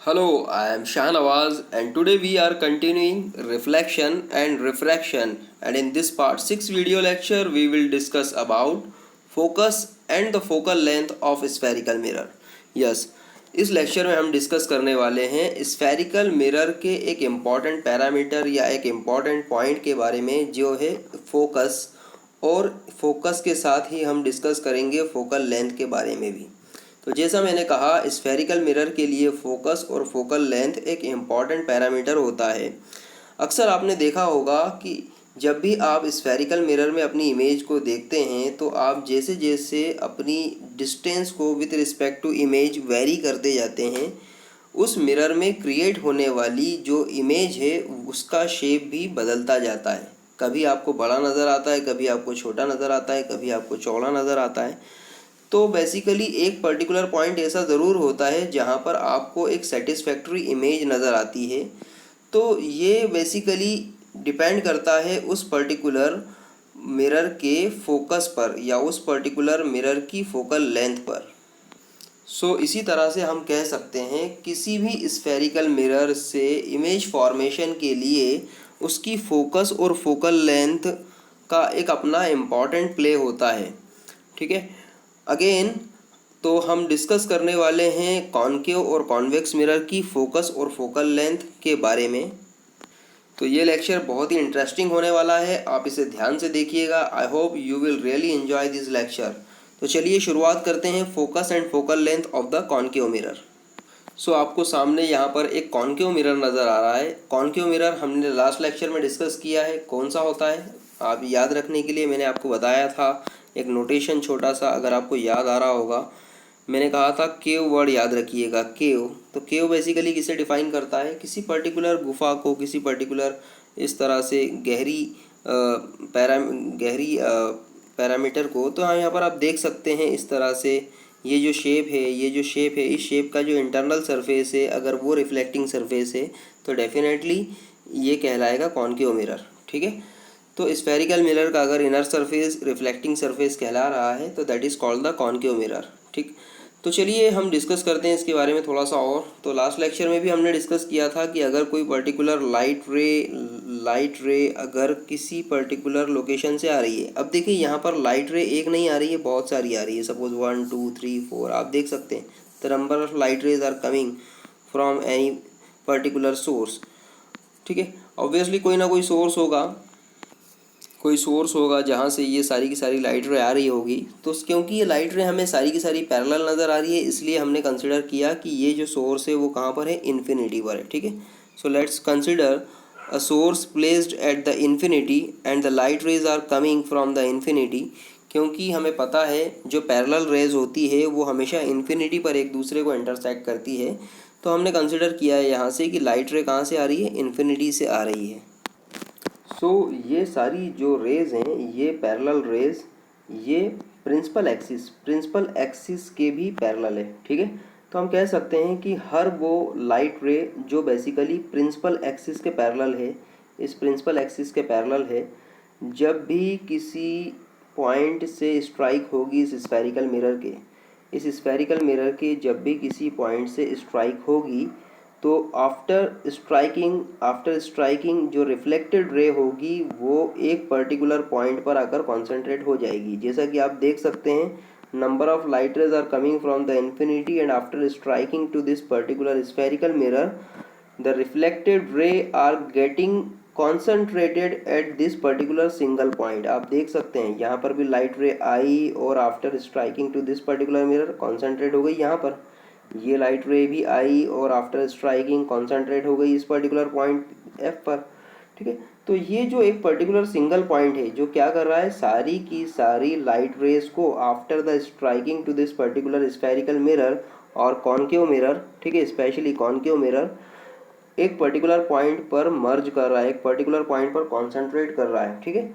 Hello, I am Shah Nawaz and today we are continuing reflection and refraction, and in this part 6 video lecture we will discuss about focus and the focal length of spherical mirror. Yes, इस lecture में हम discuss करने वाले हैं spherical mirror के एक important parameter या एक इम्पॉर्टेंट पॉइंट के बारे में जो है फोकस, और फोकस के साथ ही हम डिस्कस करेंगे फोकल लेंथ के बारे में भी। तो जैसा मैंने कहा, स्फेरिकल मिरर के लिए फोकस और फोकल लेंथ एक इम्पॉर्टेंट पैरामीटर होता है। अक्सर आपने देखा होगा कि जब भी आप स्फेरिकल मिरर में अपनी इमेज को देखते हैं तो आप जैसे जैसे अपनी डिस्टेंस को with respect to image vary करते जाते हैं, उस मिरर में क्रिएट होने वाली जो इमेज है उसका शेप भी बदलता जाता है। कभी आपको बड़ा नज़र आता है, कभी आपको छोटा नज़र आता है, कभी आपको चौड़ा नज़र आता है। तो बेसिकली एक पर्टिकुलर पॉइंट ऐसा ज़रूर होता है जहाँ पर आपको एक सेटिस्फैक्ट्री इमेज नज़र आती है। तो ये बेसिकली डिपेंड करता है उस पर्टिकुलर मिरर के फोकस पर या उस पर्टिकुलर मिरर की फोकल लेंथ पर। इसी तरह से हम कह सकते हैं किसी भी स्फेरिकल मिरर से इमेज फॉर्मेशन के लिए उसकी फोकस और फोकल लेंथ का एक अपना इम्पॉर्टेंट प्ले होता है। ठीक है, अगेन तो हम डिस्कस करने वाले हैं कॉनकेव और कॉन्वेक्स मिरर की फोकस और फोकल लेंथ के बारे में। तो ये लेक्चर बहुत ही इंटरेस्टिंग होने वाला है, आप इसे ध्यान से देखिएगा। I hope you will really enjoy this lecture. तो चलिए शुरुआत करते हैं focus and focal length of the concave mirror. आपको सामने यहाँ पर एक कॉनकेव मिरर नज़र आ रहा है। कॉनकेव मिरर हमने लास्ट लेक्चर में डिस्कस किया है, कौन सा होता है आप याद रखने के लिए मैंने आपको बताया था एक नोटेशन छोटा सा, अगर आपको याद आ रहा होगा। मैंने कहा था केव वर्ड याद रखिएगा, केव। तो केव बेसिकली किसे डिफाइन करता है, किसी पर्टिकुलर गुफा को, किसी पर्टिकुलर इस तरह से गहरी पैरामीटर को। तो हाँ, यहाँ पर आप देख सकते हैं इस तरह से ये जो शेप है, इस शेप का जो इंटरनल सरफेस है, अगर वो रिफ्लेक्टिंग सरफेस है तो डेफिनेटली ये कहलाएगा कॉनकेव मिरर। ठीक है, तो स्फेरिकल मिरर का अगर इनर सरफेस रिफ्लेक्टिंग सरफेस कहला रहा है तो that is called the concave mirror. ठीक, तो चलिए हम डिस्कस करते हैं इसके बारे में थोड़ा सा और। तो लास्ट लेक्चर में भी हमने डिस्कस किया था कि अगर कोई पर्टिकुलर लाइट रे अगर किसी पर्टिकुलर लोकेशन से आ रही है। अब देखिए यहाँ पर लाइट रे एक नहीं आ रही है, बहुत सारी आ रही है। सपोज 1 2 3 4 आप देख सकते हैं the number of light rays are coming from any particular source. ठीक है, ऑब्वियसली कोई ना कोई सोर्स होगा जहाँ से ये सारी की सारी लाइट रे आ रही होगी। तो क्योंकि ये लाइट रे हमें सारी की सारी पैरेलल नज़र आ रही है, इसलिए हमने कंसिडर किया कि ये जो सोर्स है वो कहाँ पर है, इन्फिनिटी पर है। ठीक है, so let's consider a source placed at the infinity and the light rays are coming from the infinity. क्योंकि हमें पता है जो पैरेलल रेज होती है वो हमेशा इन्फिनिटी पर एक दूसरे को इंटरसेक्ट करती है। तो हमने कंसिडर किया है यहाँ से कि लाइट रे कहाँ से आ रही है, इन्फिनिटी से आ रही है। ये सारी जो रेज़ हैं, ये पैरेलल रेज़, ये प्रिंसिपल एक्सिस के भी पैरेलल है। ठीक है, तो हम कह सकते हैं कि हर वो लाइट रे जो बेसिकली प्रिंसिपल एक्सिस के पैरेलल है, इस प्रिंसिपल एक्सिस के पैरेलल है, जब भी किसी पॉइंट से स्ट्राइक होगी इस स्फेरिकल मिरर के जब भी किसी पॉइंट से स्ट्राइक होगी तो आफ्टर स्ट्राइकिंग जो रिफ्लेक्टेड रे होगी वो एक पर्टिकुलर पॉइंट पर आकर कॉन्सेंट्रेट हो जाएगी। जैसा कि आप देख सकते हैं number of light rays are coming from the infinity and after striking to this particular spherical mirror the reflected ray are getting concentrated at this particular single point. आप देख सकते हैं यहाँ पर भी लाइट रे आई और after striking to this particular mirror concentrate हो गई यहाँ पर। ये लाइट रे भी आई और आफ्टर स्ट्राइकिंग कॉन्सेंट्रेट हो गई इस पर्टिकुलर पॉइंट एफ पर। ठीक है, तो ये जो एक पर्टिकुलर सिंगल पॉइंट है जो क्या कर रहा है, सारी की सारी लाइट रेज को after the striking to this particular spherical mirror और कॉनकेव मिरर, ठीक है, स्पेशली कॉनकेव मिरर एक पर्टिकुलर पॉइंट पर मर्ज कर रहा है, एक पर्टिकुलर पॉइंट पर कॉन्सेंट्रेट कर रहा है। ठीक है,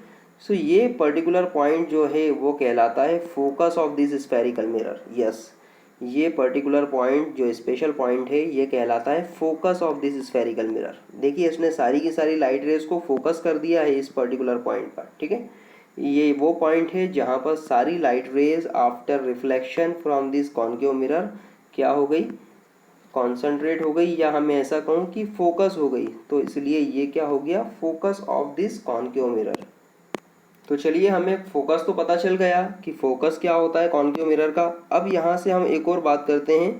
ये पर्टिकुलर पॉइंट जो है वो कहलाता है focus of this spherical mirror. Yes, ये पर्टिकुलर पॉइंट जो स्पेशल पॉइंट है ये कहलाता है focus of this spherical mirror. देखिए इसने सारी की सारी लाइट रेज को फोकस कर दिया है इस पर्टिकुलर पॉइंट पर। ठीक है, ये वो पॉइंट है जहाँ पर सारी light raise after reflection from this concave mirror क्या हो गई, कॉन्सेंट्रेट हो गई, या हमें ऐसा कहूँ कि फोकस हो गई, तो इसलिए ये क्या हो गया, focus of this concave mirror. तो चलिए हमें फोकस तो पता चल गया कि फोकस क्या होता है कॉन्केव मिरर का। अब यहाँ से हम एक और बात करते हैं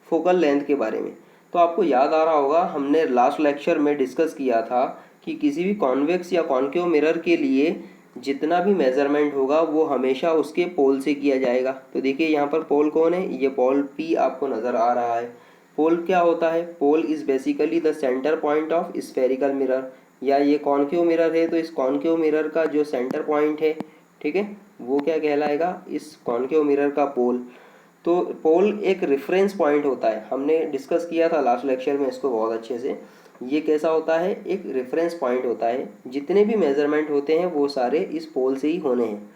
फोकल लेंथ के बारे में। तो आपको याद आ रहा होगा, हमने लास्ट लेक्चर में डिस्कस किया था कि किसी भी कॉन्वेक्स या कॉन्केव मिरर के लिए जितना भी मेजरमेंट होगा वो हमेशा उसके पोल से किया जाएगा। तो देखिए यहाँ पर पोल कौन है, ये पोल पी आपको नज़र आ रहा है। पोल क्या होता है, pole is basically the centre point of spherical mirror, या ये कॉन्केव मिरर है तो इस कॉन्केव मिरर का जो सेंटर पॉइंट है, ठीक है, वो क्या कहलाएगा, इस कॉन्केव मिरर का पोल। तो पोल एक रेफरेंस पॉइंट होता है, हमने डिस्कस किया था लास्ट लेक्चर में इसको बहुत अच्छे से। ये कैसा होता है, एक रेफरेंस पॉइंट होता है, जितने भी मेजरमेंट होते हैं वो सारे इस पोल से ही होने हैं।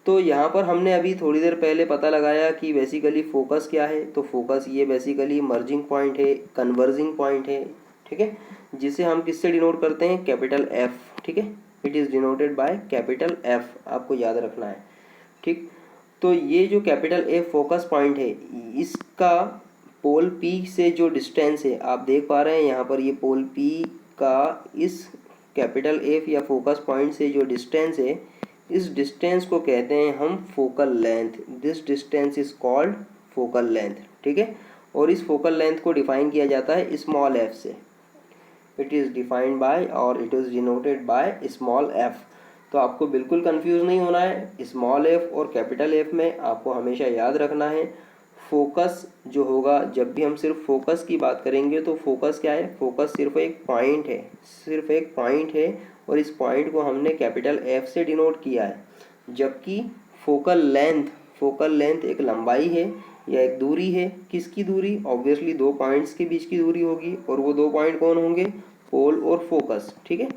तो यहाँ पर हमने अभी थोड़ी देर पहले पता लगाया कि बेसिकली फोकस क्या है। तो फोकस ये बेसिकली मर्जिंग पॉइंट है, कन्वर्जिंग पॉइंट है, ठीक है, जिसे हम किससे डिनोट करते हैं, कैपिटल एफ, ठीक है, it is denoted by capital F, आपको याद रखना है, ठीक। तो ये जो कैपिटल एफ फोकस पॉइंट है, इसका पोल पी से जो डिस्टेंस है, आप देख पा रहे हैं यहाँ पर, ये पोल पी का इस कैपिटल एफ या फोकस पॉइंट से जो डिस्टेंस है, इस डिस्टेंस को कहते हैं हम focal length. This distance is called focal length, ठीक है। और इस फोकल लेंथ को डिफाइन किया जाता है स्मॉल एफ से। इट इज़ डिफाइंड बाय और it is denoted by small F. तो आपको बिल्कुल कंफ्यूज नहीं होना है, स्मॉल एफ और कैपिटल एफ में आपको हमेशा याद रखना है फोकस जो होगा। जब भी हम सिर्फ फोकस की बात करेंगे तो फोकस क्या है, फोकस सिर्फ एक पॉइंट है, सिर्फ एक पॉइंट है, और इस पॉइंट को हमने कैपिटल एफ से डिनोट किया है। जबकि फोकल लेंथ एक लंबाई है या एक दूरी है। किसकी दूरी, ऑब्वियसली दो पॉइंट्स के बीच की दूरी होगी, और वो दो पॉइंट कौन होंगे, पोल और फोकस, ठीक है।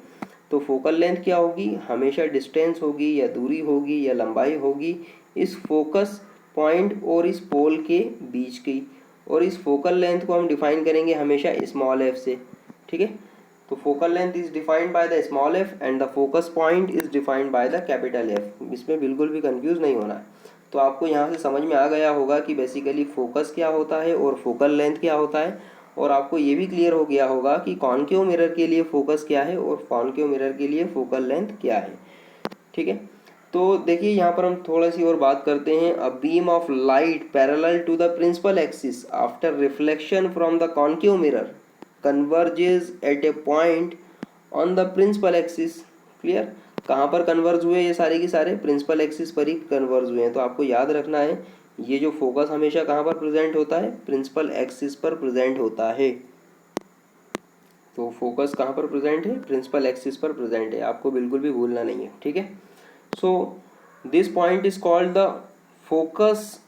तो फोकल लेंथ क्या होगी, हमेशा डिस्टेंस होगी या दूरी होगी या लंबाई होगी इस फोकस पॉइंट और इस पोल के बीच की। और इस फोकल लेंथ को हम डिफाइन करेंगे हमेशा स्मॉल एफ से, ठीक है। तो focal length is defined by the small F and the focus point is defined by the capital F. इसमें बिल्कुल भी कंफ्यूज नहीं होना है। तो आपको यहाँ से समझ में आ गया होगा कि बेसिकली फोकस क्या होता है और फोकल लेंथ क्या होता है, और आपको ये भी क्लियर हो गया होगा कि कॉन्केव मिरर के लिए फोकस क्या है और कॉन्केव मिरर के लिए फोकल लेंथ क्या है, ठीक है। तो देखिए यहाँ पर हम थोड़ा सी और बात करते हैं। A beam of light parallel to the principal axis after reflection from the concave mirror converges at a point on the principal axis. Clear, कहाँ पर कन्वर्ज हुए, ये सारे के सारे प्रिंसिपल एक्सिस पर ही कन्वर्ज हुए हैं। तो आपको याद रखना है ये जो फोकस हमेशा कहाँ पर प्रेजेंट होता है, प्रिंसिपल एक्सिस पर प्रेजेंट होता है। तो फोकस कहाँ पर प्रेजेंट है, प्रिंसिपल एक्सिस पर प्रेजेंट है, आपको बिल्कुल भी भूलना नहीं है, ठीक है। So this point is called the focus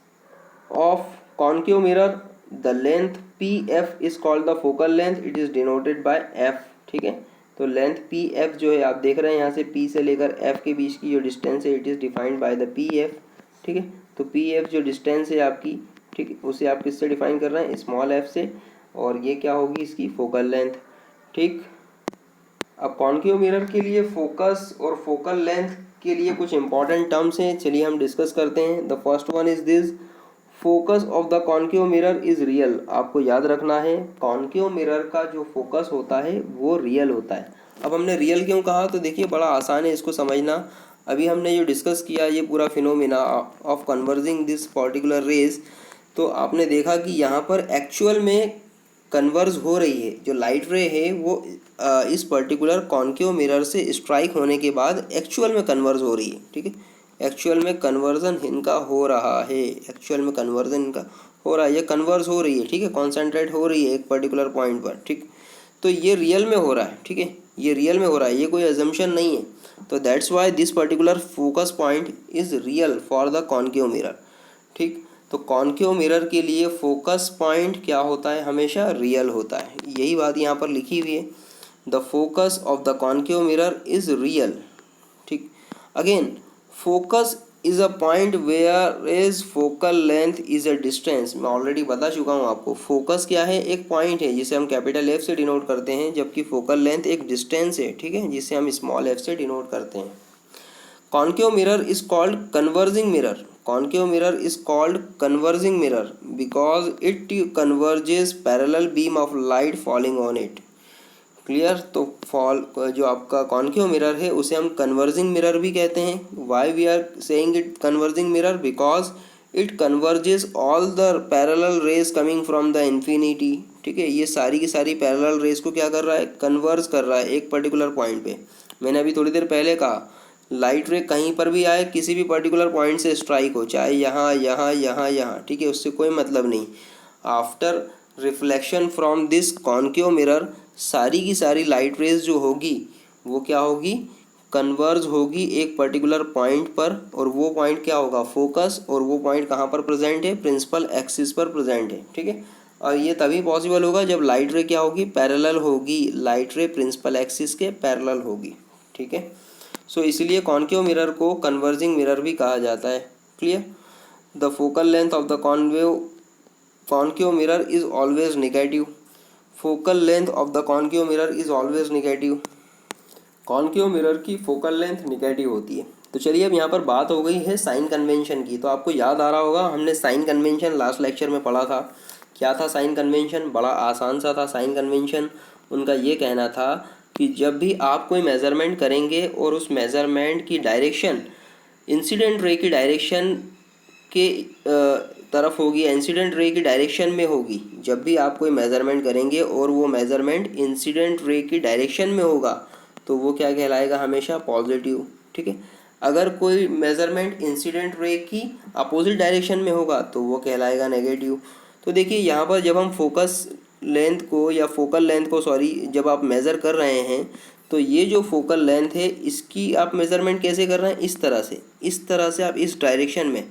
of concave mirror. The length P F is called the focal length, it is denoted by F, ठीक है। तो लेंथ पी एफ जो है, आप देख रहे हैं यहाँ से पी से लेकर एफ के बीच की जो डिस्टेंस है, it is defined by the P F, ठीक है। तो पी एफ जो डिस्टेंस है आपकी, ठीक है, उसे आप किससे डिफाइन कर रहे हैं, स्मॉल एफ से, और ये क्या होगी इसकी फोकल लेंथ, ठीक। अब कॉन्केव मिरर के लिए फोकस और फोकल लेंथ के लिए कुछ इंपॉर्टेंट टर्म्स हैं, चलिए हम डिस्कस करते हैं। The first one is this, focus of the concave mirror is real. आपको याद रखना है कॉन्केव मिरर का जो फोकस होता है वो रियल होता है। अब हमने रियल क्यों कहा, तो देखिए बड़ा आसान है इसको समझना। अभी हमने जो डिस्कस किया ये पूरा phenomena of converging this particular rays, तो आपने देखा कि यहाँ पर एक्चुअल में कन्वर्ज हो रही है, जो लाइट रे है वो इस पर्टिकुलर कॉन्केव मिरर से स्ट्राइक होने के बाद एक्चुअल में कन्वर्ज हो रही है, ठीक है। एक्चुअल में कन्वर्जन इनका हो रहा है, एक्चुअल में कन्वर्जन इनका हो रहा है, ये कन्वर्ज हो रही है, ठीक है, कॉन्सेंट्रेट हो रही है एक पर्टिकुलर पॉइंट पर, ठीक। तो ये रियल में हो रहा है, ठीक है, ये रियल में हो रहा है, ये कोई अजम्पशन नहीं है। तो that's why this particular focus point is real for the concave mirror, ठीक। तो कॉन्केव मिरर के लिए फोकस पॉइंट क्या होता है, हमेशा रियल होता है। यही बात यहाँ पर लिखी हुई है, the focus of the concave mirror is real, ठीक। Again focus is a point where is focal length is a distance. मैं ऑलरेडी बता चुका हूँ आपको, फोकस क्या है, एक पॉइंट है जिसे हम कैपिटल एफ से डिनोट करते हैं, जबकि फोकल लेंथ एक डिस्टेंस है, ठीक है, जिसे हम स्मॉल एफ से डिनोट करते हैं। Concave mirror is called converging mirror. Concave mirror is called converging mirror because it converges parallel beam of light falling on it. Clear. तो जो आपका कॉन्केव मिरर है उसे हम कन्वर्जिंग मिरर भी कहते हैं। Why we are saying it converging mirror? Because it converges all the parallel rays coming from the infinity. ठीक है, ये सारी की सारी पैरेलल रेज को क्या कर रहा है? कन्वर्ज कर रहा है एक पर्टिकुलर पॉइंट पे। मैंने अभी थोड़ी देर पहले कहा लाइट रे कहीं पर भी आए, किसी भी पर्टिकुलर पॉइंट से स्ट्राइक हो, चाहे यहाँ यहाँ यहाँ यहाँ, ठीक है, उससे कोई मतलब नहीं। After reflection from this concave mirror सारी की सारी लाइट रेज जो होगी वो क्या होगी? कन्वर्ज होगी एक पर्टिकुलर पॉइंट पर, और वो पॉइंट क्या होगा? फोकस। और वो पॉइंट कहाँ पर प्रेजेंट है? प्रिंसिपल एक्सिस पर प्रेजेंट है। ठीक है, और ये तभी पॉसिबल होगा जब लाइट रे क्या होगी? पैरेलल होगी। लाइट रे प्रिंसिपल एक्सिस के पैरेलल होगी। ठीक है, सो इसलिए कॉन्केव मिरर को कन्वर्जिंग मिरर भी कहा जाता है। Clear. The focal length of the concave mirror is always negative. Focal length of the concave mirror is always negative. Concave mirror की फोकल लेंथ नेगेटिव होती है। तो चलिए अब यहाँ पर बात हो गई है साइन कन्वेंशन की। तो आपको याद आ रहा होगा हमने साइन कन्वेंशन लास्ट लेक्चर में पढ़ा था। क्या था साइन कन्वेंशन? बड़ा आसान सा था साइन कन्वेंशन। उनका ये कहना था कि जब भी आप कोई मेज़रमेंट करेंगे और उस मेज़रमेंट की डायरेक्शन इंसिडेंट रे की डायरेक्शन के तरफ होगी, इंसिडेंट रे की डायरेक्शन में होगी, जब भी आप कोई मेज़रमेंट करेंगे और वो मेज़रमेंट इंसिडेंट रे की डायरेक्शन में होगा तो वो क्या कहलाएगा? हमेशा पॉजिटिव। ठीक है, अगर कोई मेज़रमेंट इंसिडेंट रे की अपोजिट डायरेक्शन में होगा तो वो कहलाएगा नेगेटिव। तो देखिए यहाँ पर जब हम फोकस लेंथ को या फोकल लेंथ को जब आप मेज़र कर रहे हैं तो ये जो फोकल लेंथ है इसकी आप मेज़रमेंट कैसे कर रहे हैं? इस तरह से आप इस डायरेक्शन में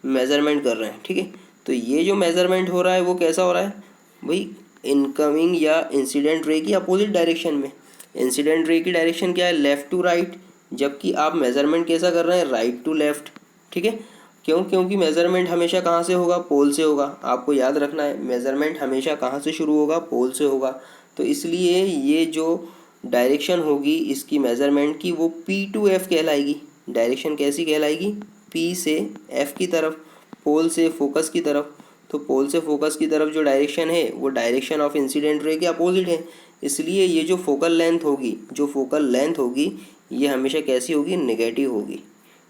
मेज़रमेंट कर रहे हैं। ठीक है, तो ये जो मेज़रमेंट हो रहा है वो कैसा हो रहा है भाई? इनकमिंग या इंसिडेंट रे की अपोजिट डायरेक्शन में। इंसिडेंट रे की डायरेक्शन क्या है? लेफ़्ट टू राइट, जबकि आप मेज़रमेंट कैसा कर रहे हैं? Right to left. ठीक है, क्यों? क्योंकि मेज़रमेंट हमेशा कहाँ से होगा? पोल से होगा। आपको याद रखना है मेज़रमेंट हमेशा कहाँ से शुरू होगा? पोल से होगा। तो इसलिए ये जो डायरेक्शन होगी इसकी मेज़रमेंट की वो P to F कहलाएगी। डायरेक्शन कैसी कहलाएगी? P से F की तरफ, पोल से फोकस की तरफ। तो पोल से फोकस की तरफ जो डायरेक्शन है वो डायरेक्शन ऑफ इंसिडेंट रे के अपोजिट है। इसलिए ये जो फोकल लेंथ होगी ये हमेशा कैसी होगी? नेगेटिव होगी।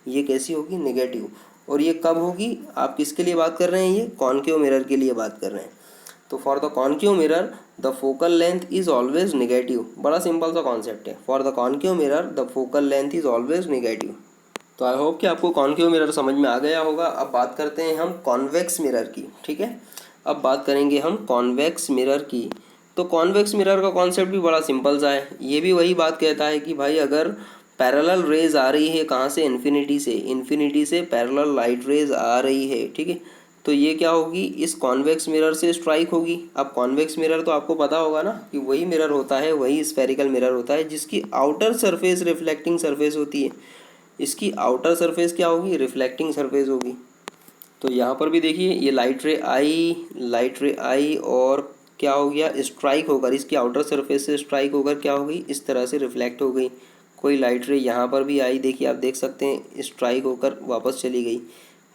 ये कैसी होगी? नेगेटिव। और ये कब होगी? आप किसके लिए बात कर रहे हैं? ये कॉन्केव मिरर के लिए बात कर रहे हैं। तो for the concave mirror the focal length is always negative. बड़ा सिंपल सा कॉन्सेप्ट है। For the concave mirror the focal length is always negative. तो आई होप कि आपको कॉन्केव मिरर समझ में आ गया होगा। अब बात करते हैं हम कॉन्वेक्स मिरर की। ठीक है, अब बात करेंगे हम कॉन्वेक्स मिरर की। तो कॉन्वेक्स मिरर का कॉन्सेप्ट भी बड़ा सिंपल सा है। ये भी वही बात कहता है कि भाई अगर पैरेलल रेज आ रही है कहाँ से? इन्फिनिटी से पैरेलल लाइट रेज आ रही है। ठीक है, तो ये क्या होगी? इस कॉन्वेक्स मिरर से स्ट्राइक होगी। अब कॉन्वेक्स मिरर तो आपको पता होगा ना कि वही मिरर होता है, वही स्फेरिकल मिरर होता है जिसकी आउटर सरफेस रिफ्लेक्टिंग सरफेस होती है। इसकी आउटर सरफेस क्या होगी? रिफ्लेक्टिंग सरफेस होगी। तो यहाँ पर भी देखिए ये लाइट रे आई और क्या हो गया? स्ट्राइक होकर इसकी आउटर सरफेस से स्ट्राइक होकर क्या हो गई? इस तरह से रिफ्लेक्ट हो गई। कोई लाइट रे यहाँ पर भी आई, देखिए आप देख सकते हैं स्ट्राइक होकर वापस चली गई।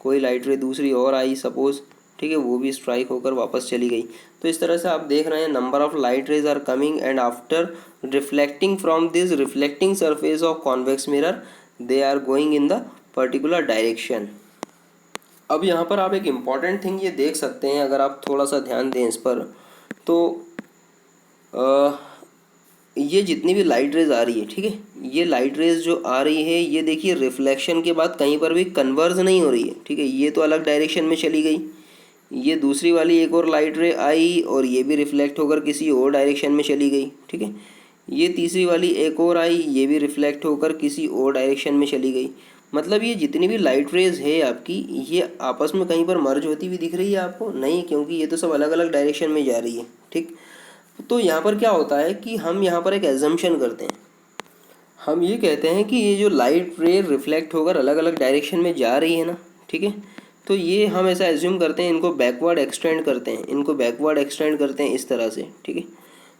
कोई लाइट रे दूसरी और आई सपोज़, ठीक है, वो भी स्ट्राइक होकर वापस चली गई। तो इस तरह से आप देख रहे हैं number of light rays are coming and after reflecting from this reflecting surface of convex mirror they are going in the particular direction. अब यहाँ पर आप एक इम्पॉर्टेंट थिंग ये देख सकते हैं, अगर आप थोड़ा सा ध्यान दें इस पर, तो ये जितनी भी लाइट रेज आ रही है, ठीक है, ये लाइट रेज जो आ रही है ये देखिए रिफ्लेक्शन के बाद कहीं पर भी कन्वर्ज नहीं हो रही है। ठीक है, ये तो अलग डायरेक्शन में चली गई। ये दूसरी वाली एक और लाइट रे आई और ये भी रिफ्लेक्ट होकर किसी और डायरेक्शन में चली गई। ठीक है, ये तीसरी वाली एक और आई, ये भी रिफ्लेक्ट होकर किसी और डायरेक्शन में चली गई। मतलब ये जितनी भी लाइट रेज है आपकी ये आपस में कहीं पर मर्ज होती हुई दिख रही है आपको? नहीं, क्योंकि ये तो सब अलग अलग डायरेक्शन में जा रही है। ठीक, तो यहाँ पर क्या होता है कि हम यहाँ पर एक एजम्पशन करते हैं। हम ये कहते हैं कि ये जो लाइट रे रिफ्लेक्ट होकर अलग अलग डायरेक्शन में जा रही है ना, ठीक है, तो ये हम ऐसा एज्यूम करते हैं, इनको बैकवर्ड एक्सटेंड करते हैं इस तरह से। ठीक है,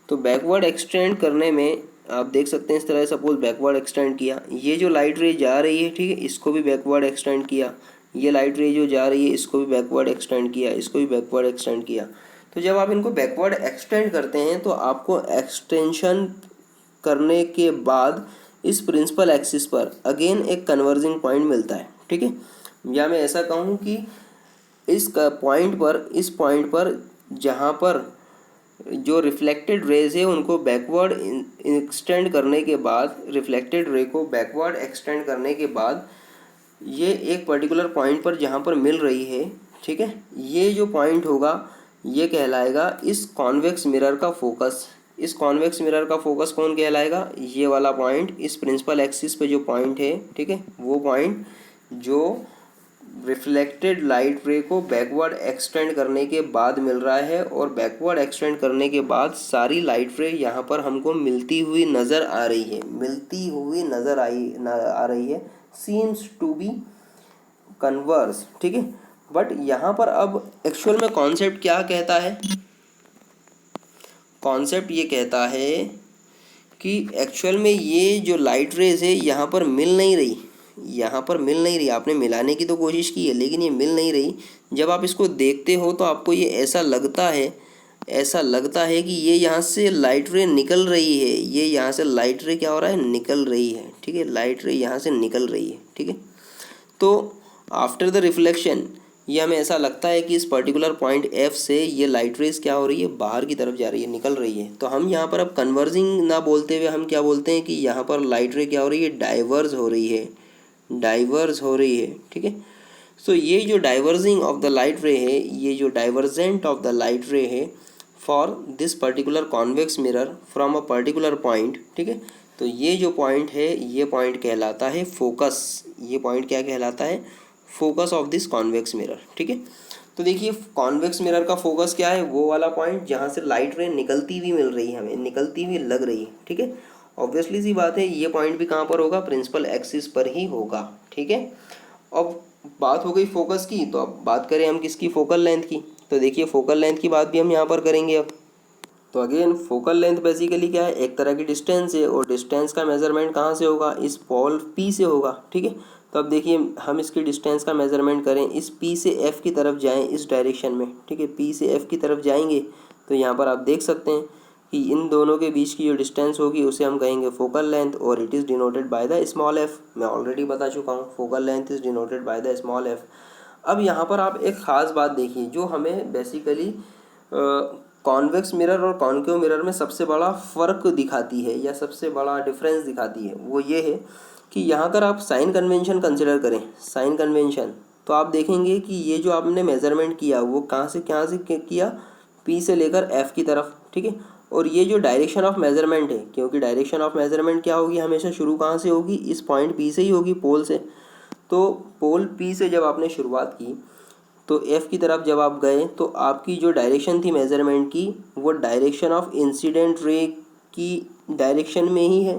तो बैकवर्ड एक्सटेंड करने में आप देख सकते हैं इस तरह से, सपोज बैकवर्ड एक्सटेंड किया, ये जो लाइट रे जा रही है, ठीक है, इसको भी बैकवर्ड एक्सटेंड किया। ये लाइट रे जो जा रही है इसको भी बैकवर्ड एक्सटेंड किया, इसको भी बैकवर्ड एक्सटेंड किया। तो जब आप इनको बैकवर्ड एक्सटेंड करते हैं तो आपको एक्सटेंशन करने के बाद इस प्रिंसिपल एक्सिस पर अगेन एक कन्वर्जिंग पॉइंट मिलता है, ठीक है। या मैं ऐसा कहूँ कि इस पॉइंट पर जहाँ पर जो रिफ्लेक्टेड रेज है उनको बैकवर्ड एक्सटेंड करने के बाद, रिफ्लेक्टेड रे को बैकवर्ड एक्सटेंड करने के बाद ये एक पर्टिकुलर पॉइंट पर जहाँ पर मिल रही है, ठीक है, ये जो पॉइंट होगा ये कहलाएगा इस कॉन्वेक्स मिरर का फोकस। इस कॉन्वेक्स मिरर का फोकस कौन कहलाएगा? ये वाला पॉइंट, इस प्रिंसिपल एक्सिस पे जो पॉइंट है, ठीक है, वो पॉइंट जो रिफ्लेक्टेड लाइट रे को बैकवर्ड एक्सटेंड करने के बाद मिल रहा है, और बैकवर्ड एक्सटेंड करने के बाद सारी लाइट रे यहाँ पर हमको मिलती हुई नज़र आ रही है, आ रही है, सीम्स टू बी कन्वर्स, ठीक है। बट यहाँ पर अब एक्चुअल में कॉन्सेप्ट क्या कहता है? कॉन्सेप्ट ये कहता है कि एक्चुअल में ये जो लाइट रेज है यहाँ पर मिल नहीं रही, आपने मिलाने की तो कोशिश की है लेकिन ये मिल नहीं रही। जब आप इसको देखते हो तो आपको ये ऐसा लगता है कि ये यहाँ से लाइट रे निकल रही है, ये यहाँ से लाइट रे क्या हो रहा है? निकल रही है, ठीक है, लाइट रे यहाँ से निकल रही है, ठीक है। तो आफ्टर द रिफ्लेक्शन ये हमें ऐसा लगता है कि इस पर्टिकुलर पॉइंट F से ये लाइट रेज क्या हो रही है? बाहर की तरफ जा रही है, निकल रही है। तो हम यहाँ पर अब कन्वर्जिंग ना बोलते हुए हम क्या बोलते हैं कि यहाँ पर लाइट रे क्या हो रही है? डाइवर्ज हो रही है, ठीक है। सो ये जो डाइवर्जिंग ऑफ द लाइट रे है, ये जो डाइवर्जेंट ऑफ द लाइट रे है for this particular convex mirror from a particular point, ठीक है। तो ये जो पॉइंट है ये पॉइंट कहलाता है फोकस। ये पॉइंट क्या कहलाता है? Focus of this convex mirror, ठीक है। तो देखिए कॉन्वेक्स मिरर का फोकस क्या है? वो वाला पॉइंट जहाँ से लाइट रे निकलती हुई मिल रही है, हमें निकलती हुई लग रही है, ठीक है। ऑब्वियसली सी बात है ये पॉइंट भी कहाँ पर होगा? प्रिंसिपल एक्सिस पर ही होगा, ठीक है। अब बात हो गई फोकस की, तो अब बात करें हम किसकी? फोकल लेंथ की। तो देखिए फोकल लेंथ की बात भी हम यहाँ पर करेंगे अब। तो अगेन फोकल लेंथ बेसिकली क्या है? एक तरह की डिस्टेंस है, और डिस्टेंस का मेजरमेंट कहाँ से होगा? इस पॉल P से होगा, ठीक है। तो अब देखिए हम इसकी डिस्टेंस का मेजरमेंट करें, इस P से F की तरफ जाएं इस डायरेक्शन में, ठीक है, P से F की तरफ जाएंगे तो यहाँ पर आप देख सकते हैं कि इन दोनों के बीच की जो डिस्टेंस होगी उसे हम कहेंगे फोकल लेंथ, और it is denoted by the small f। मैं ऑलरेडी बता चुका हूँ, focal length is denoted by the small f। अब यहाँ पर आप एक ख़ास बात देखिए जो हमें बेसिकली कॉन्वेक्स मिरर और कॉन्केव मिरर में सबसे बड़ा फ़र्क दिखाती है या सबसे बड़ा डिफरेंस दिखाती है, वो ये है कि यहाँ अगर आप साइन कन्वेंशन कंसिडर करें, साइन कन्वेंशन, तो आप देखेंगे कि ये जो आपने मेज़रमेंट किया वो कहाँ से किया? P से लेकर F की तरफ, ठीक है। और ये जो डायरेक्शन ऑफ मेजरमेंट है, क्योंकि डायरेक्शन ऑफ मेजरमेंट क्या होगी? हमेशा शुरू कहाँ से होगी? इस पॉइंट P से ही होगी, पोल से। तो पोल P से जब आपने शुरुआत की तो F की तरफ जब आप गए तो आपकी जो डायरेक्शन थी मेजरमेंट की, वो डायरेक्शन ऑफ इंसिडेंट रे की डायरेक्शन में ही है।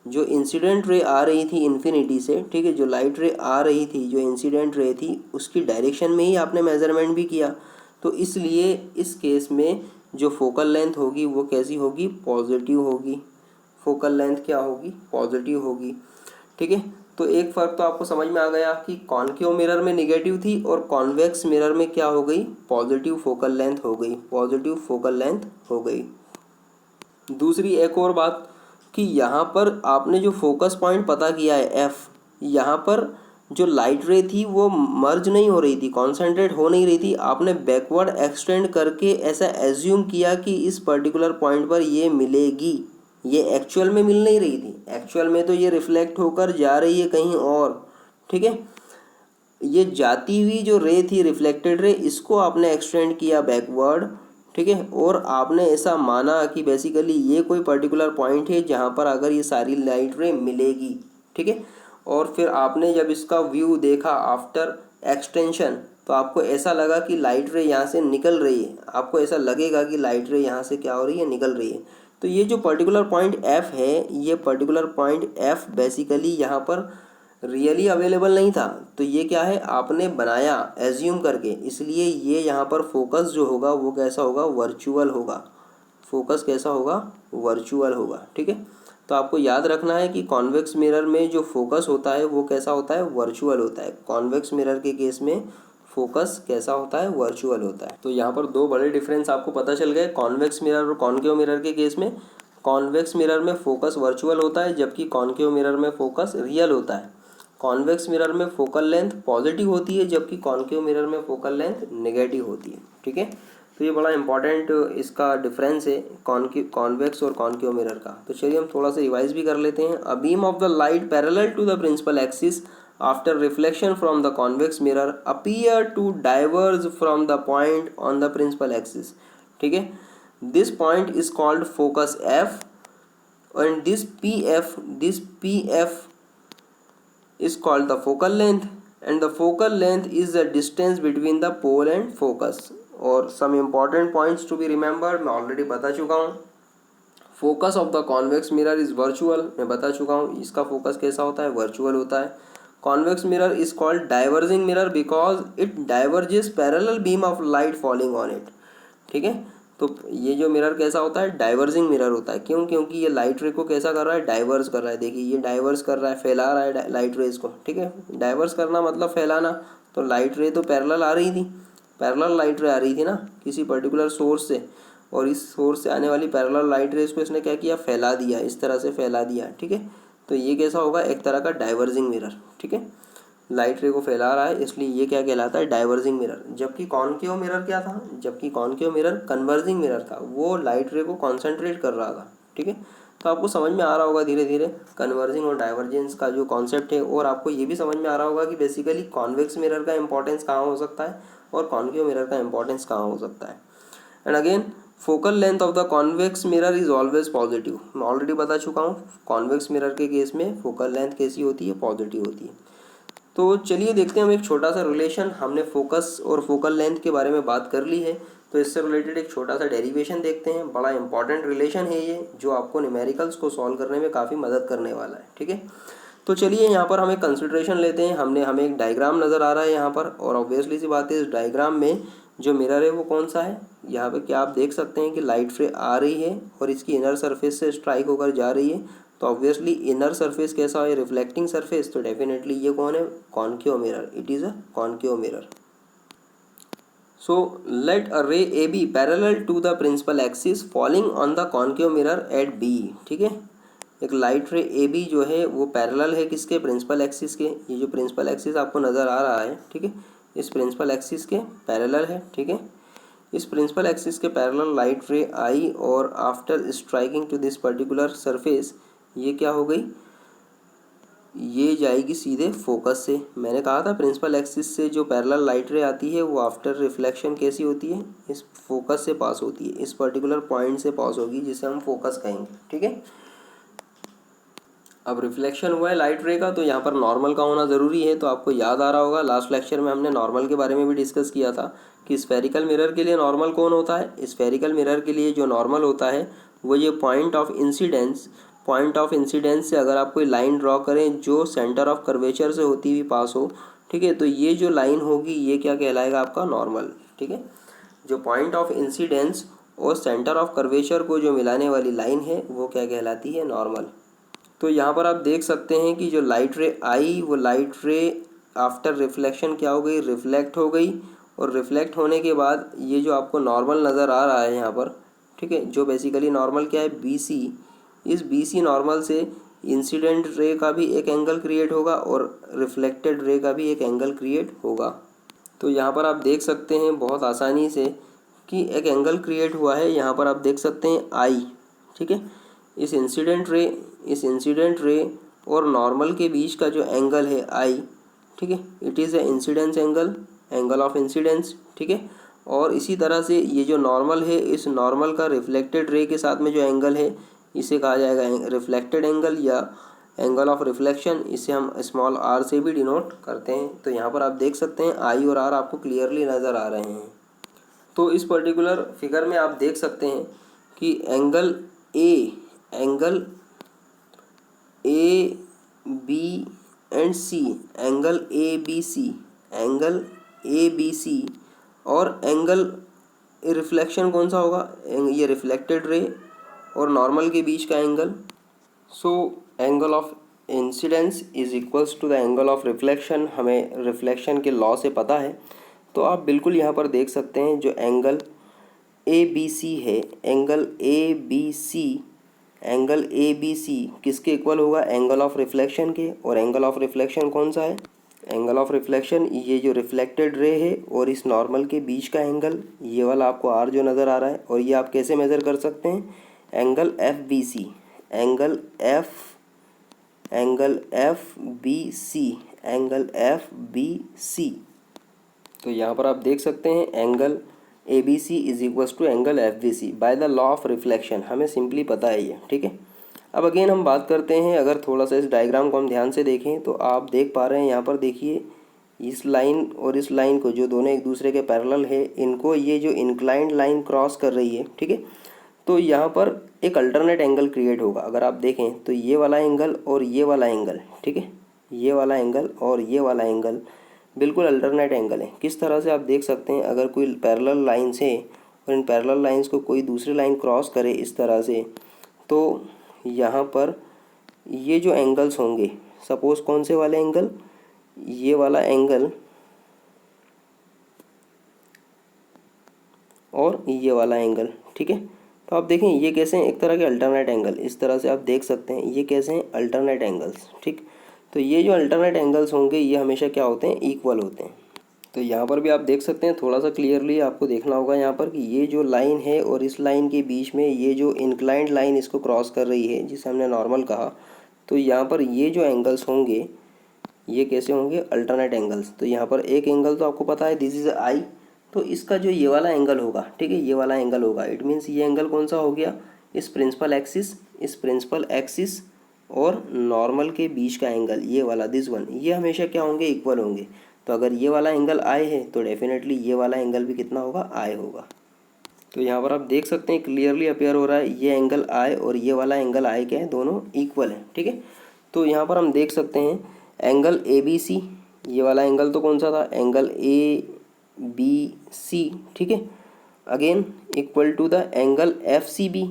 जो इंसिडेंट रे आ रही थी इन्फिनिटी से, ठीक है, जो लाइट रे आ रही थी, जो इंसिडेंट रे थी, उसकी डायरेक्शन में ही आपने मेजरमेंट भी किया। तो इसलिए इस केस में जो फोकल लेंथ होगी वो कैसी होगी? पॉजिटिव होगी। फोकल लेंथ क्या होगी? पॉजिटिव होगी, ठीक है। तो एक फ़र्क तो आपको समझ में आ गया कि कॉन्केव मिरर में निगेटिव थी और कॉन्वेक्स मिरर में क्या हो गई? पॉजिटिव फोकल लेंथ हो गई, पॉजिटिव फोकल लेंथ हो गई। दूसरी एक और बात कि यहाँ पर आपने जो फोकस पॉइंट पता किया है F, यहाँ पर जो लाइट रे थी वो मर्ज नहीं हो रही थी, कॉन्सेंट्रेट हो नहीं रही थी। आपने बैकवर्ड एक्सटेंड करके ऐसा एज्यूम किया कि इस पर्टिकुलर पॉइंट पर ये मिलेगी, ये एक्चुअल में मिल नहीं रही थी। एक्चुअल में तो ये रिफ्लेक्ट होकर जा रही है कहीं और, ठीक है। ये जाती हुई जो रे थी, रिफ्लेक्टेड रे, इसको आपने एक्सटेंड किया बैकवर्ड, ठीक है। और आपने ऐसा माना कि बेसिकली ये कोई पर्टिकुलर पॉइंट है जहाँ पर अगर ये सारी लाइट रे मिलेगी, ठीक है। और फिर आपने जब इसका व्यू देखा आफ्टर एक्सटेंशन तो आपको ऐसा लगा कि लाइट रे यहाँ से निकल रही है, आपको ऐसा लगेगा कि लाइट रे यहाँ से क्या हो रही है? निकल रही है। तो ये जो पर्टिकुलर पॉइंट F है, ये पर्टिकुलर पॉइंट F बेसिकली यहाँ पर रियली अवेलेबल नहीं था। तो ये क्या है? आपने बनाया एज्यूम करके, इसलिए ये यहाँ पर फोकस जो होगा वो कैसा होगा? वर्चुअल होगा। फोकस कैसा होगा? वर्चुअल होगा, ठीक है। तो आपको याद रखना है कि कॉन्वेक्स मिरर में जो फोकस होता है वो कैसा होता है, वर्चुअल होता है। कॉन्वेक्स मिरर के केस में फोकस कैसा होता है, वर्चुअल होता है। तो यहाँ पर दो बड़े डिफरेंस आपको पता चल गए कॉन्वेक्स मिरर और कॉनकेव मिरर के केस में। कॉन्वेक्स मिरर में फोकस वर्चुअल होता है, जबकि कॉनकेव मिरर में फोकस रियल होता है। कॉन्वेक्स मिरर में फोकल लेंथ पॉजिटिव होती है, जबकि कॉनकेव मिरर में फोकल लेंथ नेगेटिव होती है। ठीक है, तो ये बड़ा इंपॉर्टेंट इसका डिफरेंस है कॉन्वेक्स और कॉनकेव मिरर का। तो चलिए हम थोड़ा सा रिवाइज भी कर लेते हैं। A beam of the light parallel to the principal axis after reflection from the convex mirror appear to diverge from the point on the principal axis. ठीक है, this point is called focus F and this pf is called the focal length, and the focal length is the distance between the pole and focus. और some important points to be remembered मैं already बता चुका हूँ। Focus of the convex mirror is virtual, मैं बता चुका हूँ इसका फोकस कैसा होता है, वर्चुअल होता है। Convex mirror is called diverging mirror because it diverges parallel beam of light falling on it. ठीक है, तो ये जो मिरर कैसा होता है, डाइवर्जिंग मिरर होता है। क्यों? क्योंकि ये लाइट रे को कैसा कर रहा है, डाइवर्स कर रहा है। देखिए ये डाइवर्स कर रहा है, फैला रहा है लाइट रेज को। ठीक है, डाइवर्स करना मतलब फैलाना। तो लाइट रे तो पैरेलल आ रही थी, पैरेलल लाइट रे आ रही थी ना किसी पर्टिकुलर सोर्स से, और इस सोर्स से आने वाली पैरेलल लाइट रेज को इसने क्या किया, फैला दिया, इस तरह से फैला दिया। ठीक है, तो ये कैसा होगा, एक तरह का डाइवर्जिंग मिरर। ठीक है, लाइट रे को फैला रहा है, इसलिए ये क्या कहलाता है, डाइवर्जिंग मिरर। जबकि कॉनकेव मिरर क्या था, जबकि कॉनकेव मिरर कन्वर्जिंग मिरर था, वो लाइट रे को कॉन्सेंट्रेट कर रहा था। ठीक है, तो आपको समझ में आ रहा होगा धीरे धीरे कन्वर्जिंग और डाइवर्जेंस का जो कॉन्सेप्ट है, और आपको ये भी समझ में आ रहा होगा कि बेसिकली कॉन्वेक्स मिरर का इंपॉर्टेंस कहाँ हो सकता है और कॉनकेव मिरर का इंपॉर्टेंस कहाँ हो सकता है। And again focal length of the convex mirror is always positive, मैं ऑलरेडी बता चुका हूँ। कॉन्वेक्स मिरर के केस में फोकल लेंथ कैसी होती है, पॉजिटिव होती है। तो चलिए देखते हैं हम एक छोटा सा रिलेशन। हमने फोकस और फोकल लेंथ के बारे में बात कर ली है, तो इससे रिलेटेड एक छोटा सा डेरिवेशन देखते हैं। बड़ा इंपॉर्टेंट रिलेशन है ये, जो आपको न्यूमेरिकल्स को सॉल्व करने में काफ़ी मदद करने वाला है। ठीक है, तो चलिए यहाँ पर हम एक कंसिडरेशन लेते हैं। हमें एक डायग्राम नज़र आ रहा है यहाँ पर, और ऑब्वियसली सी बात है इस डायग्राम में जो मिरर है वो कौन सा है। यहाँ पे क्या आप देख सकते हैं कि लाइट रे आ रही है और इसकी इनर सरफेस से स्ट्राइक होकर जा रही है। तो ऑब्वियसली इनर सरफेस कैसा है, रिफ्लेक्टिंग सरफेस। तो डेफिनेटली ये कौन है, concave mirror, it is a concave mirror. So let a ray A B parallel to the principal axis falling on the concave mirror at B. ठीक है, एक light रे ए बी जो है वो पैरेलल है किसके, प्रिंसिपल एक्सिस के। ये जो प्रिंसिपल एक्सिस आपको नज़र आ रहा है, ठीक है, इस प्रिंसिपल एक्सिस के पैरेलल है। ठीक है, इस प्रिंसिपल एक्सिस के पैरेलल लाइट रे आई, और after striking to this particular surface ये क्या हो गई, ये जाएगी सीधे फोकस से। मैंने कहा था प्रिंसिपल एक्सिस से जो पैरेलल लाइट रे आती है वो आफ्टर रिफ्लेक्शन कैसी होती है, इस फोकस से पास होती है, इस पर्टिकुलर पॉइंट से पास होगी जिसे हम फोकस कहेंगे। ठीक है, अब रिफ्लेक्शन हुआ है लाइट रे का, तो यहाँ पर नॉर्मल का होना ज़रूरी है। तो आपको याद आ रहा होगा लास्ट लेक्चर में हमने नॉर्मल के बारे में भी डिस्कस किया था कि स्फेरिकल मिरर के लिए नॉर्मल कौन होता है। स्फेरिकल मिरर के लिए जो नॉर्मल होता है वो ये पॉइंट ऑफ इंसिडेंस से अगर आप कोई लाइन ड्रॉ करें जो सेंटर ऑफ कर्वेचर से होती हुई पास हो, ठीक है, तो ये जो लाइन होगी ये क्या कहलाएगा, आपका नॉर्मल। ठीक है, जो पॉइंट ऑफ इंसिडेंस और सेंटर ऑफ कर्वेचर को जो मिलाने वाली लाइन है वो क्या कहलाती है, नॉर्मल। तो यहाँ पर आप देख सकते हैं कि जो लाइट रे आई वो लाइट रे आफ्टर रिफ्लेक्शन क्या हो गई, रिफ्लेक्ट हो गई, और रिफ्लेक्ट होने के बाद ये जो आपको नॉर्मल नज़र आ रहा है यहाँ पर, ठीक है, जो बेसिकली नॉर्मल क्या है, BC। इस BC नॉर्मल से इंसिडेंट रे का भी एक एंगल क्रिएट होगा और रिफ्लेक्टेड रे का भी एक एंगल क्रिएट होगा। तो यहाँ पर आप देख सकते हैं बहुत आसानी से कि एक एंगल क्रिएट हुआ है। यहाँ पर आप देख सकते हैं I, ठीक है, इस इंसिडेंट रे और नॉर्मल के बीच का जो एंगल है I, ठीक है, it is a incidence angle of incidence. ठीक है, और इसी तरह से ये जो नॉर्मल है, इस नॉर्मल का रिफ्लेक्टेड रे के साथ में जो एंगल है इसे कहा जाएगा रिफ्लेक्टेड एंगल या एंगल ऑफ रिफ्लेक्शन। इसे हम स्मॉल r से भी डिनोट करते हैं। तो यहाँ पर आप देख सकते हैं I और R आपको क्लियरली नज़र आ रहे हैं। तो इस पर्टिकुलर फिगर में आप देख सकते हैं कि angle A B and C, angle A B C और एंगल रिफ्लेक्शन कौन सा होगा, ये रिफ्लेक्टेड रे और नॉर्मल के बीच का angle, so angle of incidence is equals to the angle of reflection, हमें रिफ्लेक्शन के लॉ से पता है। तो आप बिल्कुल यहाँ पर देख सकते हैं जो एंगल ए बी सी है, angle A B C, angle A B C किसके इक्वल होगा? एंगल ऑफ रिफ्लेक्शन के। और एंगल ऑफ रिफ्लेक्शन कौन सा है? एंगल ऑफ रिफ्लेक्शन ये जो रिफ्लेक्टेड रे है और इस नॉर्मल के बीच का एंगल, ये वाला आपको आर जो नज़र आ रहा है। और ये आप कैसे मेज़र कर सकते हैं? Angle F B C, angle F B C, angle F B C. तो यहाँ पर आप देख सकते हैं angle A B C is equals to angle F B C by the law of reflection, हमें सिंपली पता है ये, ठीक है। अब अगेन हम बात करते हैं, अगर थोड़ा सा इस डायग्राम को हम ध्यान से देखें तो आप देख पा रहे हैं यहाँ पर देखिए इस लाइन और इस लाइन को, जो दोनों एक दूसरे के पैरेलल है, इनको ये जो इंक्लाइंड लाइन क्रॉस कर रही है, ठीक है। तो यहाँ पर एक अल्टरनेट एंगल क्रिएट होगा। अगर आप देखें तो ये वाला एंगल और ये वाला एंगल, ठीक है, ये वाला एंगल और ये वाला एंगल बिल्कुल अल्टरनेट एंगल है। किस तरह से आप देख सकते हैं, अगर कोई पैरेलल लाइंस है और इन पैरेलल लाइंस को कोई दूसरी लाइन क्रॉस करे इस तरह से, तो यहाँ पर ये जो एंगल्स होंगे, सपोज़ कौन से वाले एंगल, ये वाला एंगल और ये वाला एंगल, ठीक है। तो आप देखें ये कैसे हैं, एक तरह के अल्टरनेट एंगल, इस तरह से आप देख सकते हैं ये कैसे हैं, अल्टरनेट एंगल्स, ठीक। तो ये जो अल्टरनेट एंगल्स होंगे ये हमेशा क्या होते हैं? इक्वल होते हैं। तो यहाँ पर भी आप देख सकते हैं, थोड़ा सा क्लियरली आपको देखना होगा यहाँ पर कि ये जो लाइन है और इस लाइन के बीच में ये जो इंक्लाइंड लाइन इसको क्रॉस कर रही है, जिसे हमने नॉर्मल कहा, तो यहाँ पर ये जो एंगल्स होंगे ये कैसे होंगे? Alternate angles. तो यहाँ पर एक एंगल तो आपको पता है दिस इज़ आई, तो इसका जो ये वाला एंगल होगा, ठीक है, ये वाला एंगल होगा, इट मीन्स ये एंगल कौन सा हो गया? इस प्रिंसिपल एक्सिस और नॉर्मल के बीच का एंगल, ये वाला दिस वन, ये हमेशा क्या होंगे? इक्वल होंगे। तो अगर ये वाला एंगल आई है तो डेफिनेटली ये वाला एंगल भी कितना होगा? आई होगा। तो यहाँ पर आप देख सकते हैं क्लियरली अपेयर हो रहा है ये एंगल आई और ये वाला एंगल आई क्या है? दोनों इक्वल है, ठीक है। तो यहाँ पर हम देख सकते हैं एंगल ए बी सी, ये वाला एंगल तो कौन सा था? एंगल ए बी सी, ठीक है, again equal to the angle F C B.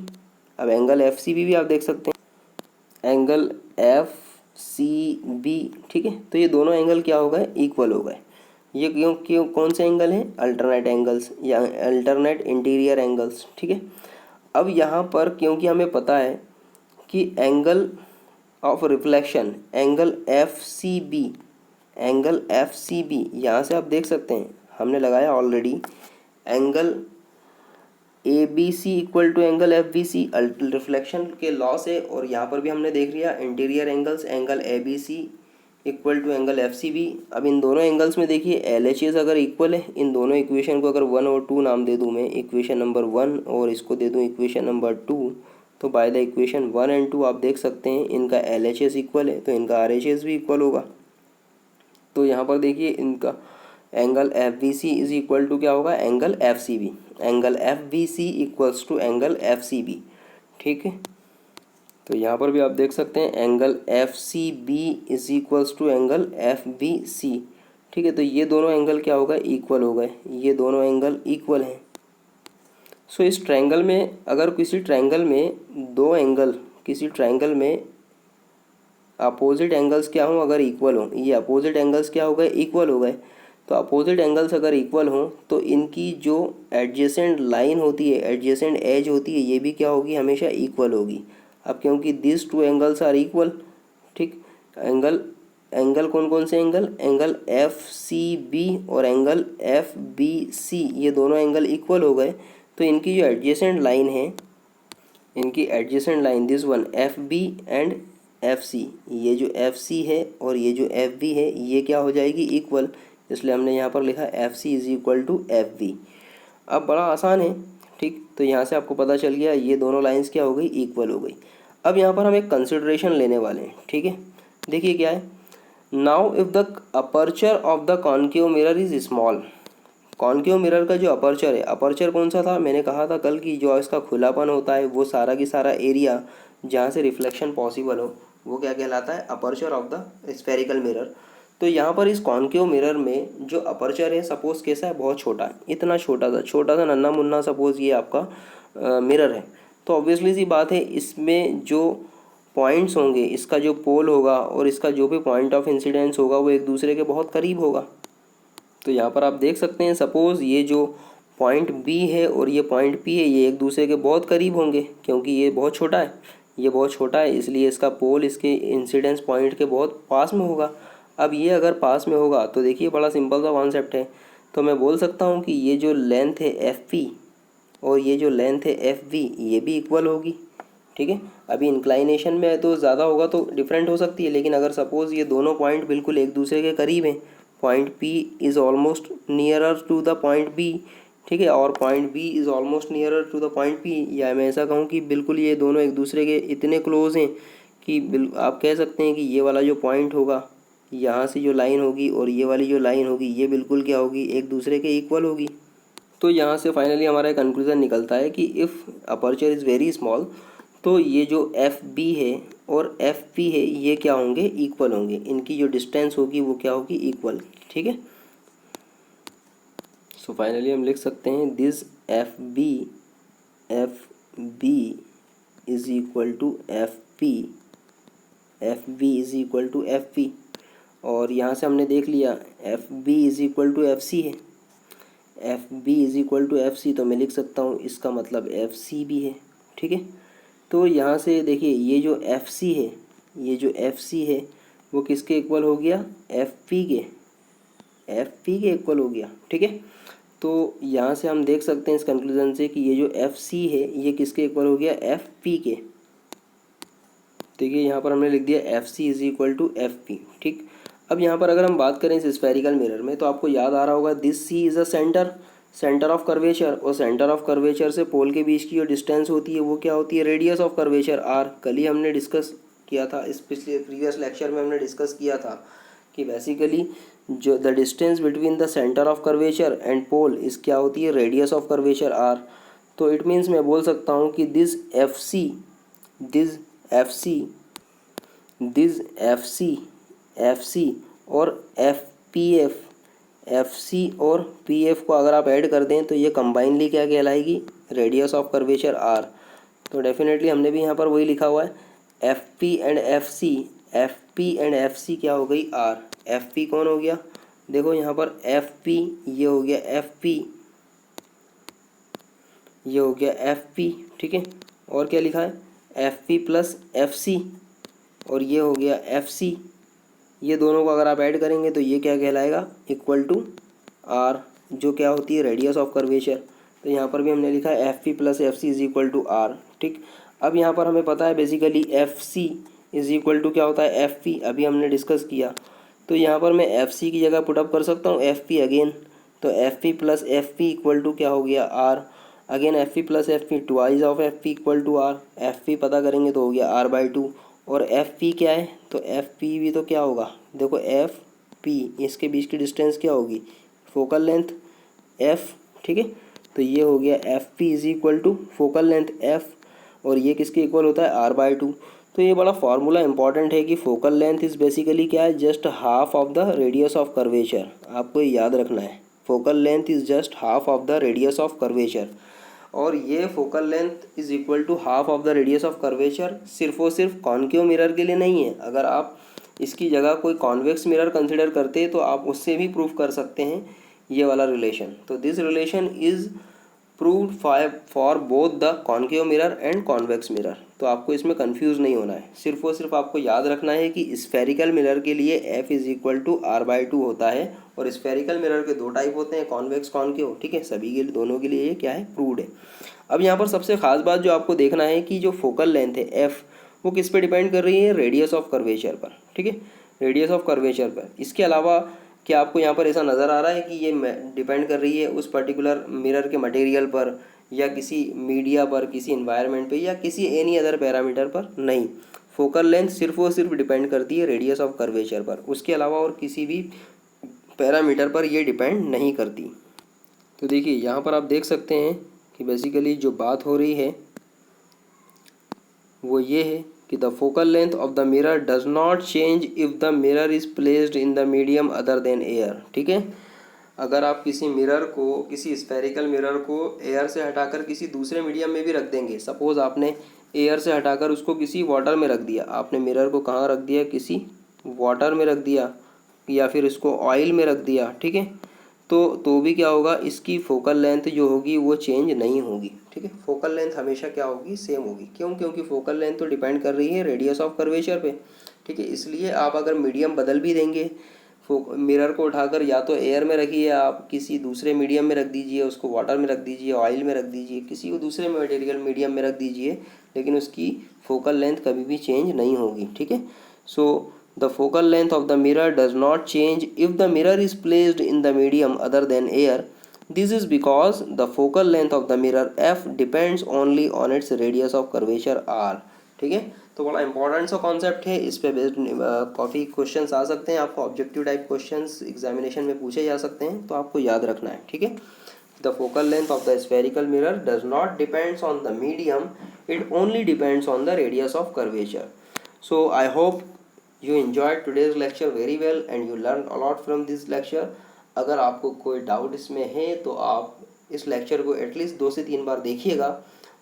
अब एंगल एफ सी बी भी आप देख सकते हैं, एंगल एफ सी बी, ठीक है। तो ये दोनों एंगल क्या हो गए? इक्वल हो गए। ये क्यों क्यों कौन से एंगल हैं? अल्टरनेट एंगल्स या अल्टरनेट इंटीरियर एंगल्स, ठीक है। अब यहाँ पर क्योंकि हमें पता है कि angle of reflection, angle F C B, angle F C B, यहाँ से आप देख सकते हैं हमने लगाया already angle A B C equal to angle F B C reflection के लॉ से, और यहाँ पर भी हमने देख लिया interior angles, angle A B C equal to angle F C B. अब इन दोनों एंगल्स में देखिए एल एच एस अगर इक्वल है, इन दोनों इक्वेशन को अगर 1 और 2 नाम दे दूँ मैं, इक्वेशन नंबर 1 और इसको दे दूँ इक्वेशन नंबर 2, तो बाय द इक्वेशन 1 एंड 2 आप देख सकते हैं इनका एल एच एस इक्वल है तो इनका आर एच एस भी इक्वल होगा। तो यहाँ पर देखिए इनका angle F B C is equal to क्या होगा? Angle F C B, angle F B C equals to angle F C B, ठीक है। तो यहाँ पर भी आप देख सकते हैं angle F C B is equals to angle F B C, ठीक है। तो ये दोनों एंगल क्या हो गए? इक्वल हो गए, ये दोनों एंगल इक्वल हैं। सो इस ट्रायंगल में अगर किसी ट्रायंगल में दो एंगल, किसी ट्रायंगल में अपोजिट एंगल्स क्या हों? अगर इक्वल हों, ये अपोजिट एंगल्स क्या हो गए? इक्वल हो गए। तो अपोजिट एंगल्स अगर इक्वल हों तो इनकी जो एडजेसेंट लाइन होती है, एडजेसेंट एज होती है, ये भी क्या होगी? हमेशा इक्वल होगी। अब क्योंकि this two angles are equal, ठीक, एंगल कौन कौन से angle? Angle F C B और एंगल एफ बी सी, ये दोनों एंगल इक्वल हो गए। तो इनकी जो एडजेसेंट लाइन है, इनकी adjacent line this one F B and F C, ये जो एफ सी है और ये जो एफ बी है, ये क्या हो जाएगी? इक्वल। इसलिए हमने यहाँ पर लिखा F C is equal to F B. अब बड़ा आसान है, ठीक। तो यहाँ से आपको पता चल गया ये दोनों लाइंस क्या हो गई? इक्वल हो गई। अब यहाँ पर हम एक कंसिडरेशन लेने वाले हैं, ठीक है। देखिए क्या है, now if the aperture of the concave mirror is small, concave mirror का जो अपर्चर है, अपर्चर कौन सा था? मैंने कहा था कल की जो इसका खुलापन होता है वो सारा की सारा एरिया जहाँ से रिफ्लेक्शन पॉसिबल हो वो क्या कहलाता है? Aperture of the spherical mirror. तो यहाँ पर इस कॉन्केव मिरर में जो अपर्चर है सपोज़ कैसा है? बहुत छोटा है, इतना छोटा सा नन्ना मुन्ना सपोज़ ये आपका मिरर है। तो ऑब्वियसली सी बात है इसमें जो पॉइंट्स होंगे, इसका जो पोल होगा और इसका जो भी पॉइंट ऑफ इंसिडेंस होगा वो एक दूसरे के बहुत करीब होगा। तो यहाँ पर आप देख सकते हैं, सपोज़ ये जो पॉइंट बी है और ये पॉइंट पी है, ये एक दूसरे के बहुत करीब होंगे, क्योंकि ये बहुत छोटा है, ये बहुत छोटा है, इसलिए इसका पोल इसके इंसिडेंस पॉइंट के बहुत पास में होगा। अब ये अगर पास में होगा तो देखिए बड़ा सिंपल सा कॉन्सेप्ट है, तो मैं बोल सकता हूँ कि ये जो लेंथ है एफ पी और ये जो लेंथ है एफ वी, ये भी इक्वल होगी। ठीक है, अभी इंक्लाइनेशन में है तो ज़्यादा होगा तो डिफरेंट हो सकती है, लेकिन अगर सपोज़ ये दोनों पॉइंट बिल्कुल एक दूसरे के करीब हैं, point P is almost nearer to the point B, ठीक है, और point B is almost nearer to the point P, या मैं ऐसा कहूँ कि बिल्कुल ये दोनों एक दूसरे के इतने क्लोज हैं कि आप कह सकते हैं कि ये वाला जो पॉइंट होगा, यहाँ से जो लाइन होगी और ये वाली जो लाइन होगी, ये बिल्कुल क्या होगी, एक दूसरे के इक्वल होगी। तो यहाँ से फाइनली हमारा कंक्लूज़न निकलता है कि if aperture is very small, तो ये जो एफ बी है और एफ पी है ये क्या होंगे, इक्वल होंगे, इनकी जो डिस्टेंस होगी वो क्या होगी, इक्वल। ठीक है, सो फाइनली हम लिख सकते हैं this F B is equal to F B is equal to F P, और यहाँ से हमने देख लिया F B is equal to F C है, F B is equal to F C, तो मैं लिख सकता हूँ इसका मतलब एफ सी भी है। ठीक है, तो यहाँ से देखिए ये जो एफ सी है, ये जो एफ सी है वो किसके इक्वल हो गया, एफ पी के इक्वल हो गया। ठीक है, तो यहाँ से हम देख सकते हैं इस कंक्लूजन से कि ये जो एफ सी है ये किसके इक्वल हो गया, एफ पी के। देखिए यहाँ पर हमने लिख दिया F C is equal to F P. ठीक, अब यहाँ पर अगर हम बात करें इस स्फेरिकल मिरर में, तो आपको याद आ रहा होगा this C is a centre of curvature, और सेंटर ऑफ कर्वेचर से पोल के बीच की जो डिस्टेंस होती है वो क्या होती है, रेडियस ऑफ कर्वेचर आर। कल ही हमने डिस्कस किया था, इस पिछले प्रीवियस लेक्चर में हमने डिस्कस किया था कि बेसिकली जो the distance between the centre of curvature and pole is क्या होती है, रेडियस ऑफ कर्वेचर आर। तो इट मीन्स मैं बोल सकता हूँ कि दिस एफ सी और एफ सी और पी एफ को अगर आप ऐड कर दें तो ये कंबाइनली क्या कहलाएगी, रेडियस ऑफ कर्वेचर आर। तो डेफिनेटली हमने भी यहाँ पर वही लिखा हुआ है, F P and F C क्या हो गई, आर। एफ पी कौन हो गया, देखो यहाँ पर एफ पी ये हो गया एफ पी, ये हो गया एफ पी। ठीक है, और क्या लिखा है, F P plus F C, और ये हो गया एफ सी। ये दोनों को अगर आप ऐड करेंगे तो ये क्या कहलाएगा, इक्वल टू आर, जो क्या होती है, रेडियस ऑफ कर्वेचर। तो यहाँ पर भी हमने लिखा है F P plus F C is equal to R. ठीक, अब यहाँ पर हमें पता है basically F C is equal to क्या होता है, एफ पी, अभी हमने डिस्कस किया। तो यहाँ पर मैं एफ सी की जगह पुटअप कर सकता हूँ एफ पी अगेन, तो F P plus F P equal to क्या हो गया, R. Again F P plus F P, twice of F P equal to R, F P पता करेंगे तो हो गया आर बाई टू, और एफ पी क्या है, तो एफ पी भी तो क्या होगा, देखो एफ पी इसके बीच की डिस्टेंस क्या होगी, फोकल लेंथ एफ। ठीक है, तो ये हो गया F P is equal to focal length F, और ये किसके इक्वल होता है, आर बाई टू। तो ये बड़ा फार्मूला इंपॉर्टेंट है कि फोकल लेंथ इज़ बेसिकली क्या है, just half of the radius of curvature. आपको ये याद रखना है, focal length is just half of the radius of curvature, और ये focal length is equal to half of the radius of curvature सिर्फ और सिर्फ कॉन्केव मिरर के लिए नहीं है। अगर आप इसकी जगह कोई कॉन्वेक्स मिरर कंसिडर करते हैं तो आप उससे भी प्रूव कर सकते हैं ये वाला रिलेशन। तो this relation is proved for both the concave mirror and convex mirror. तो आपको इसमें कंफ्यूज नहीं होना है, सिर्फ और सिर्फ आपको याद रखना है कि स्फेरिकल मिरर के लिए F is equal to R by two होता है, और स्फेरिकल मिरर के दो टाइप होते हैं, कॉन्वेक्स कॉन्केव। ठीक है, सभी के दोनों के लिए ये क्या है, प्रूव्ड है। अब यहाँ पर सबसे खास बात जो आपको देखना है कि जो फोकल लेंथ है एफ, वो किस पे डिपेंड कर रही है, रेडियस ऑफ कर्वेचर पर। ठीक है, रेडियस ऑफ कर्वेचर पर। इसके अलावा क्या आपको यहाँ पर ऐसा नज़र आ रहा है कि ये डिपेंड कर रही है उस पर्टिकुलर मिरर के मटेरियल पर, या किसी मीडिया पर, किसी इन्वायरमेंट पे, या किसी एनी अदर पैरामीटर पर? नहीं, फोकल लेंथ सिर्फ और सिर्फ डिपेंड करती है रेडियस ऑफ कर्वेचर पर, उसके अलावा और किसी भी पैरामीटर पर ये डिपेंड नहीं करती। तो देखिए यहाँ पर आप देख सकते हैं कि बेसिकली जो बात हो रही है वो ये है कि the focal length of the mirror does not change if the mirror is placed in the medium other than air. ठीक है, अगर आप किसी मिरर को, किसी स्फेरिकल मिरर को एयर से हटाकर किसी दूसरे मीडियम में भी रख देंगे, सपोज़ आपने एयर से हटाकर उसको किसी वाटर में रख दिया, आपने मिरर को कहाँ रख दिया, किसी वाटर में रख दिया या फिर इसको ऑयल में रख दिया, ठीक है, तो भी क्या होगा, इसकी फोकल लेंथ जो होगी वो चेंज नहीं होगी, ठीक है। फोकल लेंथ हमेशा क्या होगी, सेम होगी। क्यों? क्योंकि फोकल लेंथ तो डिपेंड कर रही है रेडियस ऑफ कर्वेचर पे, ठीक है। इसलिए आप अगर मीडियम बदल भी देंगे, मिरर को उठाकर या तो एयर में रखिए, आप किसी दूसरे मीडियम में रख दीजिए, उसको वाटर में रख दीजिए, ऑयल में रख दीजिए, किसी को दूसरे मटेरियल मीडियम में रख दीजिए, लेकिन उसकी फोकल लेंथ कभी भी चेंज नहीं होगी, ठीक है। So the focal length of the mirror does not change if the mirror is placed in the medium other than air. This is because the focal length of the mirror F depends only on its radius of curvature are, ठीक है। तो बड़ा important सा concept है, इस पे based काफ़ी questions आ सकते हैं आपको, ऑब्जेक्टिव टाइप क्वेश्चंस एग्जामिनेशन में पूछे जा सकते हैं, तो आपको याद रखना है, ठीक है। The focal length of the spherical mirror does not depends on the medium, it only depends on the radius of curvature. So I hope you enjoyed today's lecture very well and you learned a lot from this lecture. अगर आपको कोई doubt इसमें है तो आप इस lecture को at least 2 से 3 बार देखिएगा,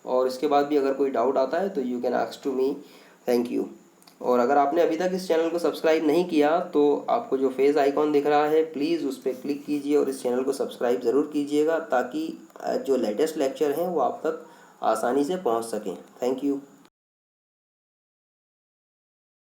और इसके बाद भी अगर कोई डाउट आता है तो you can ask to me. Thank you. और अगर आपने अभी तक इस चैनल को सब्सक्राइब नहीं किया तो आपको जो फेस आइकॉन दिख रहा है प्लीज़ उस पर क्लिक कीजिए और इस चैनल को सब्सक्राइब ज़रूर कीजिएगा, ताकि जो लेटेस्ट लेक्चर हैं वो आप तक आसानी से पहुंच सकें। Thank you.